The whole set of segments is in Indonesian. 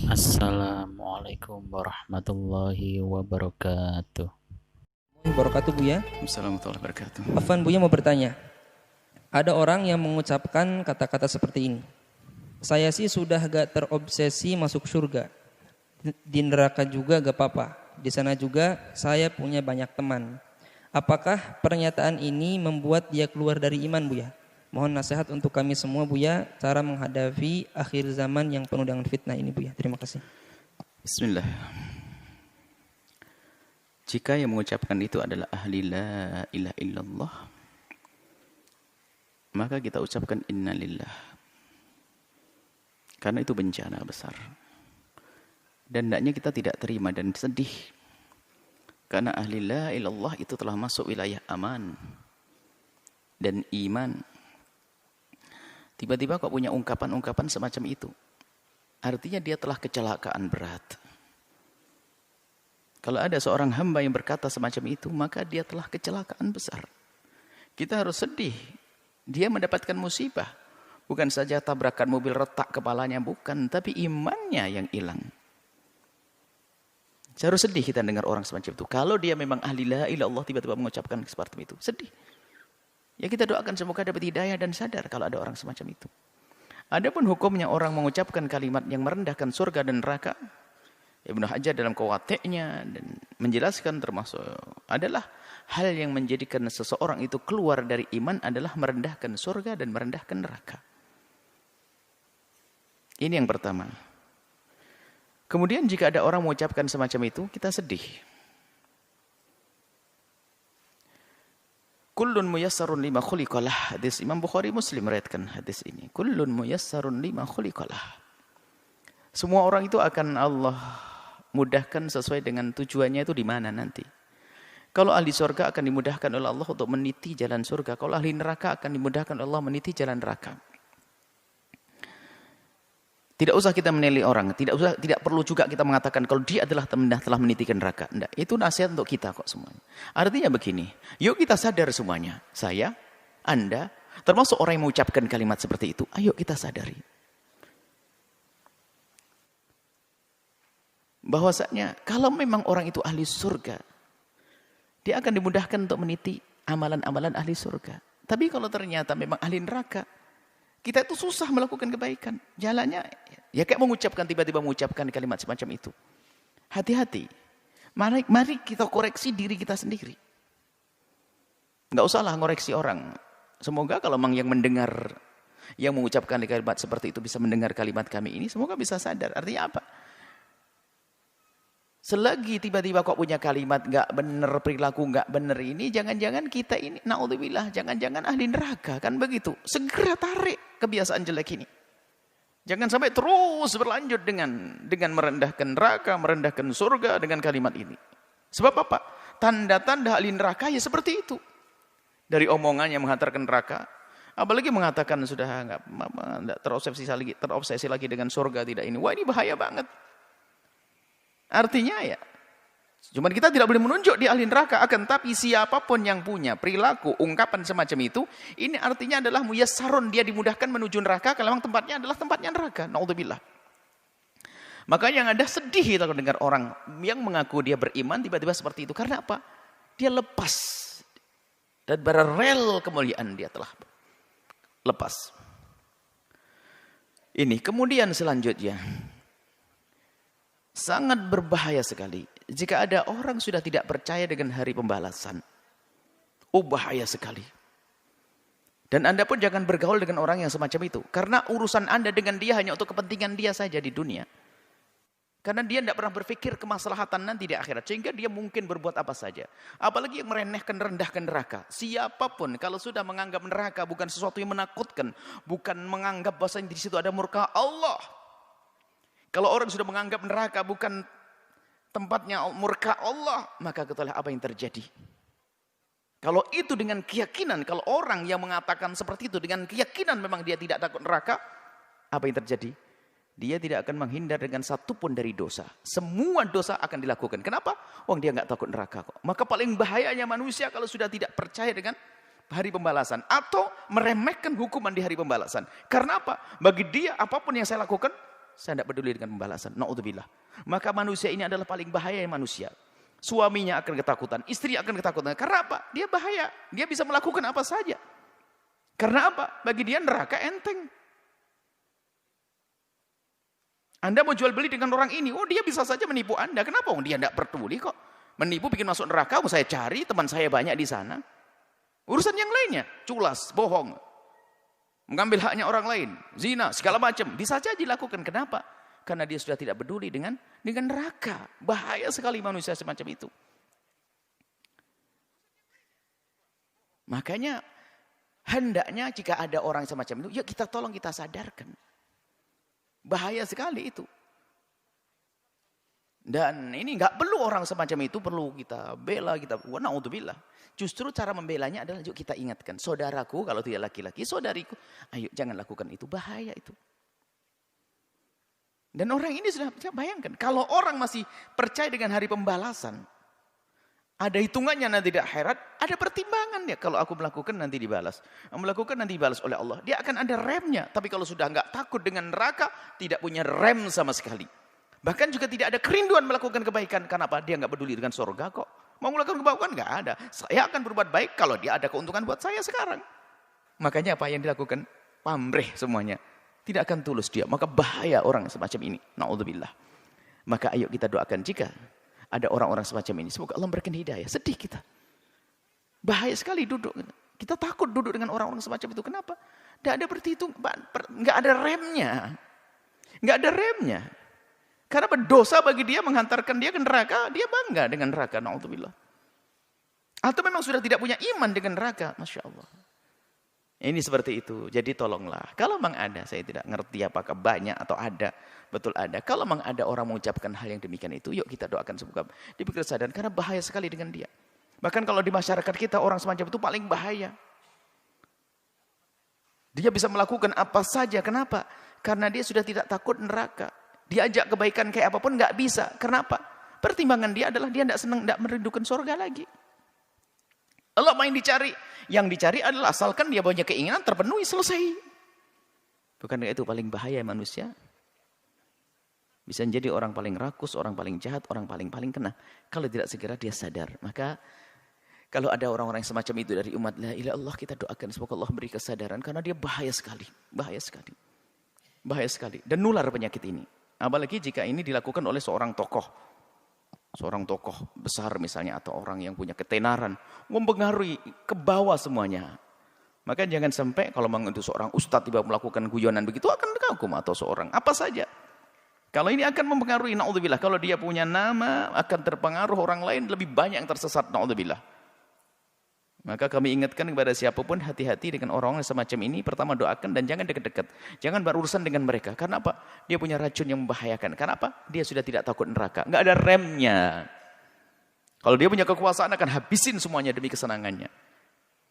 Assalamualaikum warahmatullahi wabarakatuh. Wabarakatuh Buya. Assalamualaikum warahmatullahi wabarakatuh. Afwan Buya mau bertanya. Ada orang yang mengucapkan kata-kata seperti ini. Saya sih sudah gak terobsesi masuk surga. Di neraka juga gak apa-apa. Di sana juga saya punya banyak teman. Apakah pernyataan ini membuat dia keluar dari iman Buya? Mohon nasihat untuk kami semua Buya, cara menghadapi akhir zaman yang penuh dengan fitnah ini Buya. Terima kasih. Bismillah. Jika yang mengucapkan itu adalah ahli la ilaha illallah, maka kita ucapkan innalillah. Karena itu bencana besar. Dan hendaknya kita tidak terima dan sedih. Karena ahli la ilaha illallah itu telah masuk wilayah aman dan iman. Tiba-tiba kok punya ungkapan-ungkapan semacam itu. Artinya dia telah kecelakaan berat. Kalau ada seorang hamba yang berkata semacam itu, maka dia telah kecelakaan besar. Kita harus sedih. Dia mendapatkan musibah. Bukan saja tabrakan mobil retak kepalanya, bukan. Tapi imannya yang hilang. Harus sedih kita dengar orang semacam itu. Kalau dia memang ahli la ilaha illallah tiba-tiba mengucapkan seperti itu. Sedih. Ya kita doakan semoga dapat hidayah dan sadar kalau ada orang semacam itu. Adapun hukumnya orang mengucapkan kalimat yang merendahkan surga dan neraka, Ibnu Hajar dalam Qawatiknya dan menjelaskan termasuk adalah hal yang menjadikan seseorang itu keluar dari iman adalah merendahkan surga dan merendahkan neraka. Ini yang pertama. Kemudian jika ada orang mengucapkan semacam itu, kita sedih. Kullun muyassarun lima khuliqalah. Hadis Imam Bukhari Muslim meriwayatkan hadis ini. Kullun muyassarun lima khuliqalah. Semua orang itu akan Allah mudahkan sesuai dengan tujuannya itu di mana nanti. Kalau ahli surga akan dimudahkan oleh Allah untuk meniti jalan surga. Kalau ahli neraka akan dimudahkan oleh Allah meniti jalan neraka. Tidak usah kita menilai orang, tidak perlu juga kita mengatakan kalau dia adalah telah menitikan neraka. Tidak, itu nasihat untuk kita kok semuanya. Artinya begini, yuk kita sadar semuanya. Saya, Anda, termasuk orang yang mengucapkan kalimat seperti itu, ayo kita sadari. Bahwasanya kalau memang orang itu ahli surga, dia akan dimudahkan untuk meniti amalan-amalan ahli surga. Tapi kalau ternyata memang ahli neraka, kita itu susah melakukan kebaikan. Jalannya, ya kayak tiba-tiba mengucapkan kalimat semacam itu. Hati-hati. Mari kita koreksi diri kita sendiri. Nggak usahlah ngoreksi orang. Semoga kalau memang yang mendengar, yang mengucapkan kalimat seperti itu bisa mendengar kalimat kami ini, semoga bisa sadar. Artinya apa? Selagi tiba-tiba kok punya kalimat nggak benar, perilaku nggak benar ini, jangan-jangan kita ini, naudzubillah, jangan-jangan ahli neraka, kan begitu. Segera tarik kebiasaan jelek ini. Jangan sampai terus berlanjut dengan merendahkan neraka, merendahkan surga dengan kalimat ini. Sebab apa? Tanda-tanda ahli neraka ya seperti itu. Dari omongannya menghantarkan neraka, apalagi mengatakan sudah nggak terobsesi lagi dengan surga tidak ini. Wah ini bahaya banget. Artinya ya, cuman kita tidak boleh menunjuk di ahli neraka, akan tapi siapapun yang punya perilaku, ungkapan semacam itu, ini artinya adalah muyassarun, dia dimudahkan menuju neraka, kalau memang tempatnya adalah tempatnya neraka. Naudzubillah. Maka yang ada sedih kita dengar orang yang mengaku dia beriman tiba-tiba seperti itu. Karena apa? Dia lepas. Dan rel kemuliaan dia telah lepas. Ini kemudian selanjutnya. Sangat berbahaya sekali jika ada orang sudah tidak percaya dengan hari pembalasan. Oh bahaya sekali. Dan Anda pun jangan bergaul dengan orang yang semacam itu. Karena urusan Anda dengan dia hanya untuk kepentingan dia saja di dunia. Karena dia tidak pernah berpikir kemaslahatan nanti di akhirat. Sehingga dia mungkin berbuat apa saja. Apalagi yang merendahkan neraka. Siapapun kalau sudah menganggap neraka bukan sesuatu yang menakutkan. Bukan menganggap bahwasanya di situ ada murka Allah. Kalau orang sudah menganggap neraka bukan tempatnya murka Allah, maka ketahuilah apa yang terjadi. Kalau itu dengan keyakinan, kalau orang yang mengatakan seperti itu dengan keyakinan memang dia tidak takut neraka, apa yang terjadi? Dia tidak akan menghindar dengan satupun dari dosa. Semua dosa akan dilakukan. Kenapa? Dia nggak takut neraka kok. Maka paling bahayanya manusia kalau sudah tidak percaya dengan hari pembalasan atau meremehkan hukuman di hari pembalasan. Karena apa? Bagi dia apapun yang saya lakukan saya tidak peduli dengan pembalasan. Na'udzubillah. Maka manusia ini adalah paling bahaya manusia. Suaminya akan ketakutan, istri akan ketakutan. Karena apa? Dia bahaya. Dia bisa melakukan apa saja. Karena apa? Bagi dia neraka enteng. Anda mau jual beli dengan orang ini, oh dia bisa saja menipu Anda. Kenapa? Oh, dia tidak peduli kok. Menipu bikin masuk neraka, mau saya cari, teman saya banyak di sana. Urusan yang lainnya, culas, bohong. Mengambil haknya orang lain, zina, segala macam. Bisa saja dilakukan. Kenapa? Karena dia sudah tidak peduli dengan neraka. Bahaya sekali manusia semacam itu. Makanya hendaknya jika ada orang semacam itu, yuk kita tolong, kita sadarkan. Bahaya sekali itu. Dan ini nggak perlu orang semacam itu, perlu kita bela, kita na'udzubillah. Justru cara membelanya adalah yuk kita ingatkan, saudaraku kalau tidak laki-laki, saudariku, ayo jangan lakukan itu, bahaya itu. Dan orang ini sudah bayangkan, kalau orang masih percaya dengan hari pembalasan, ada hitungannya nanti di akhirat, ada pertimbangan ya. Kalau aku melakukan nanti dibalas, melakukan nanti dibalas oleh Allah. Dia akan ada remnya. Tapi kalau sudah nggak takut dengan neraka, tidak punya rem sama sekali. Bahkan juga tidak ada kerinduan melakukan kebaikan. Kenapa? Dia nggak peduli dengan surga kok. Mau melakukan kebaikan nggak ada. Saya akan berbuat baik kalau dia ada keuntungan buat saya sekarang. Makanya apa yang dilakukan? Pamrih semuanya. Tidak akan tulus dia. Maka bahaya orang semacam ini. Na'udzubillah. Maka ayo kita doakan jika ada orang-orang semacam ini. Semoga Allah memberikan hidayah. Sedih kita. Bahaya sekali duduk. Kita takut duduk dengan orang-orang semacam itu. Kenapa? Tidak ada berhitung. Nggak ada remnya. Nggak ada remnya. Karena berdosa bagi dia menghantarkan dia ke neraka. Dia bangga dengan neraka. Na'udzubillah. Atau memang sudah tidak punya iman dengan neraka. Masya Allah. Ini seperti itu. Jadi tolonglah. Kalau memang ada, saya tidak ngerti apakah banyak atau ada. Betul ada. Kalau memang ada orang mengucapkan hal yang demikian itu, yuk kita doakan semoga diberi kesadaran. Karena bahaya sekali dengan dia. Bahkan kalau di masyarakat kita orang semacam itu paling bahaya. Dia bisa melakukan apa saja. Kenapa? Karena dia sudah tidak takut neraka. Diajak kebaikan kayak apapun nggak bisa. Kenapa? Pertimbangan dia adalah dia tidak senang, tidak merindukan surga lagi. Allah apa yang dicari? Yang dicari adalah asalkan dia punya keinginan terpenuhi, selesai. Bukankah itu paling bahaya manusia? Bisa menjadi orang paling rakus, orang paling jahat, orang paling kena. Kalau tidak segera dia sadar. Maka kalau ada orang-orang semacam itu dari umat la ilaha illallah, kita doakan semoga Allah beri kesadaran. Karena dia bahaya sekali. Bahaya sekali. Bahaya sekali. Dan nular penyakit ini. Apalagi jika ini dilakukan oleh seorang tokoh. Seorang tokoh besar misalnya atau orang yang punya ketenaran mempengaruhi ke bawah semuanya. Maka jangan sampai kalau memang itu seorang ustadz tiba melakukan guyonan begitu akan kagum atau seorang apa saja. Kalau ini akan mempengaruhi, na'udzubillah. Kalau dia punya nama akan terpengaruh orang lain lebih banyak yang tersesat, na'udzubillah. Maka kami ingatkan kepada siapapun hati-hati dengan orang-orang semacam ini. Pertama doakan dan jangan dekat-dekat. Jangan berurusan dengan mereka. Karena apa? Dia punya racun yang membahayakan. Karena apa? Dia sudah tidak takut neraka. Nggak ada remnya. Kalau dia punya kekuasaan akan habisin semuanya demi kesenangannya.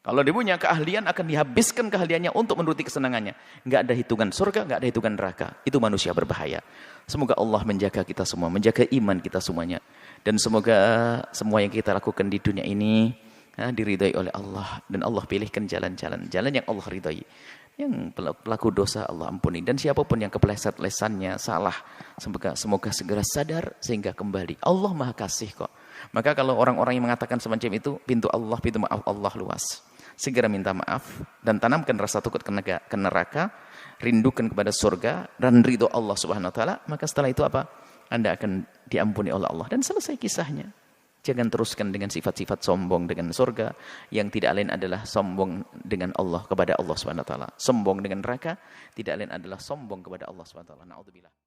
Kalau dia punya keahlian akan dihabiskan keahliannya untuk menuruti kesenangannya. Nggak ada hitungan surga, nggak ada hitungan neraka. Itu manusia berbahaya. Semoga Allah menjaga kita semua. Menjaga iman kita semuanya. Dan semoga semua yang kita lakukan di dunia ini diridhai oleh Allah, dan Allah pilihkan jalan yang Allah ridhai. Yang pelaku dosa Allah ampuni, dan siapapun yang kepleset lesannya salah, semoga segera sadar sehingga kembali. Allah Maha Kasih kok. Maka kalau orang-orang yang mengatakan semacam itu, pintu maaf Allah luas. Segera minta maaf dan tanamkan rasa takut ke neraka, rindukan kepada surga dan ridho Allah Subhanahu wa taala, maka setelah itu apa? Anda akan diampuni oleh Allah dan selesai kisahnya. Jangan teruskan dengan sifat-sifat sombong dengan surga yang tidak lain adalah sombong dengan Allah kepada Allah Subhanahu wa taala. Sombong dengan neraka tidak lain adalah sombong kepada Allah Subhanahu wa taala. Na'udzubillah.